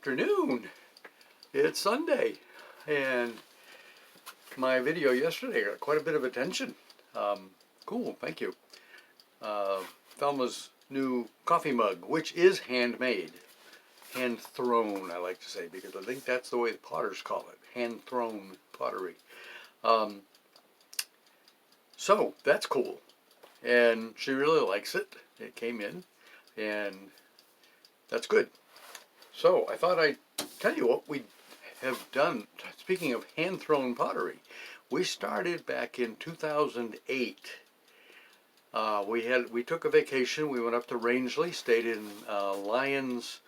afternoon. It's Sunday, and my video yesterday got quite a bit of attention. Cool, thank you. Thelma's new coffee mug, which is handmade. Hand thrown, I like to say, because I think that's the way the potters call it. Hand thrown pottery. So that's cool. And she really likes it. It came in, and that's good. So I thought I'd tell you what we have done. Speaking of hand-thrown pottery, we started back in 2008. We took a vacation. We went up to Rangeley, stayed in Lyons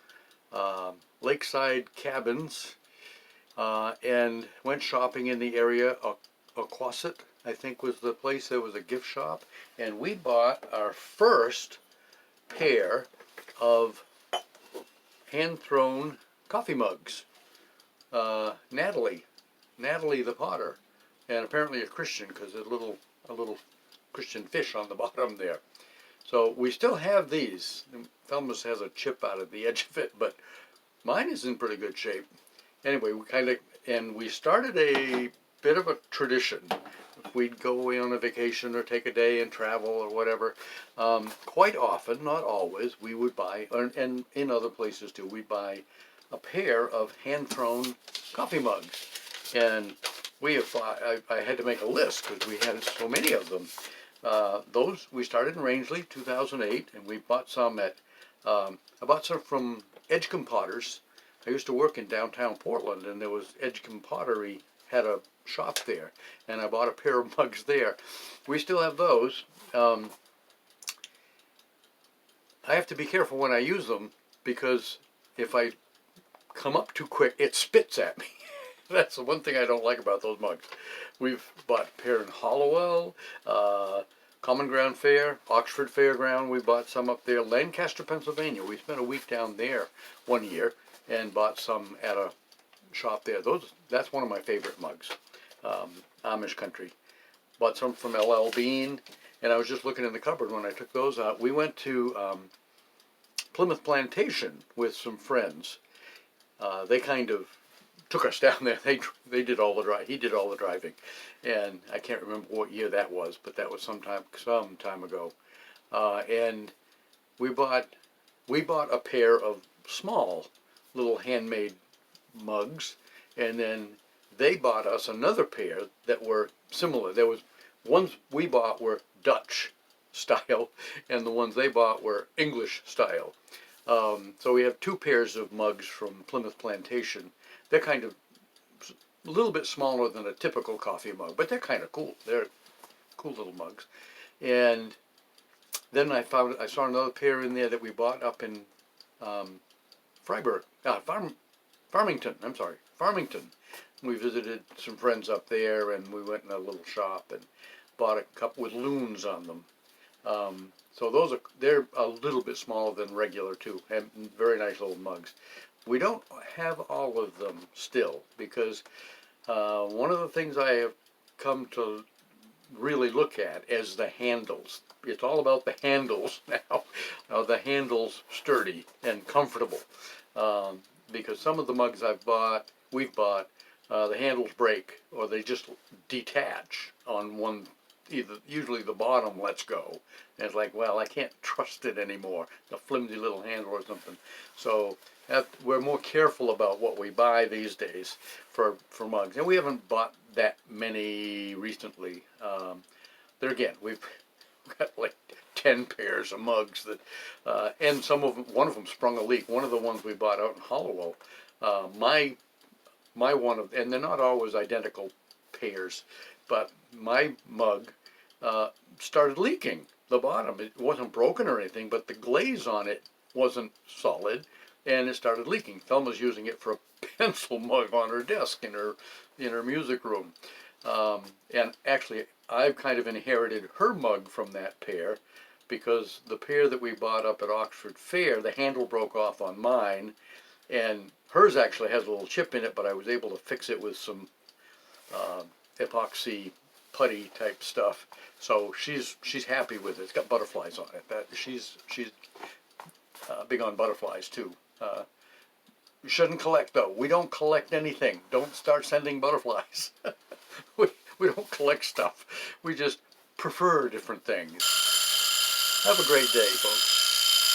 Lakeside Cabins, and went shopping in the area. Aquasit, I think, was the place. There was a gift shop, and we bought our first pair of hand-thrown coffee mugs. Natalie the potter, and apparently a Christian, because there's a little Christian fish on the bottom there. So we still have these. Thelma's has a chip out of the edge of it, but mine is in pretty good shape. Anyway, we started a bit of a tradition. We'd go away on a vacation or take a day and travel or whatever. Quite often, not always, we would buy, and in other places too, we'd buy a pair of hand-thrown coffee mugs. And we had to make a list because we had so many of them. We started in Rangeley, 2008, and we bought some I bought some from Edgecombe Potters. I used to work in downtown Portland, and there was Edgecombe Pottery had a shop there, and I bought a pair of mugs there. We still have those. I have to be careful when I use them, because if I come up too quick, it spits at me. That's the one thing I don't like about those mugs. We've bought a pair in Hollowell, Common Ground Fair, Oxford Fairground. We bought some up there, Lancaster, Pennsylvania. We spent a week down there one year and bought some at a shop there. That's one of my favorite mugs. Amish country. Bought some from LL Bean, and I was just looking in the cupboard when I took those out. We went to Plymouth Plantation with some friends. They kind of took us down there. They did all the he did all the driving, and I can't remember what year that was, but that was some time ago. And we bought a pair of small little handmade mugs, and then they bought us another pair that were similar. There was ones we bought were Dutch style, and the ones they bought were English style. So we have two pairs of mugs from Plymouth Plantation. They're kind of a little bit smaller than a typical coffee mug, but they're kind of cool. They're cool little mugs. And then I saw another pair in there that we bought up in Farmington. Farmington. We visited some friends up there, and we went in a little shop and bought a couple with loons on them. So they're a little bit smaller than regular too, and very nice little mugs. We don't have all of them still, because one of the things I have come to really look at is the handles. It's all about the handles now. Are the handles sturdy and comfortable? Because some of the mugs we've bought, the handles break, or they just detach on one. Usually the bottom lets go, and it's like, well, I can't trust it anymore. A flimsy little handle or something. So we're more careful about what we buy these days for mugs, and we haven't bought that many recently. There again, we've got like 10 pairs of mugs that, and one of them sprung a leak. One of the ones we bought out in Hollowell, my one of, and they're not always identical pairs, but my mug started leaking the bottom. It wasn't broken or anything, but the glaze on it wasn't solid, and it started leaking. Thelma's using it for a pencil mug on her desk in her music room. And actually, I've kind of inherited her mug from that pair, because the pair that we bought up at Oxford Fair, the handle broke off on mine, and hers actually has a little chip in it, but I was able to fix it with some epoxy putty type stuff. So she's happy with it. It's got butterflies on it. She's big on butterflies too. You shouldn't collect though. We don't collect anything. Don't start sending butterflies. we don't collect stuff. We just prefer different things. Have a great day, folks.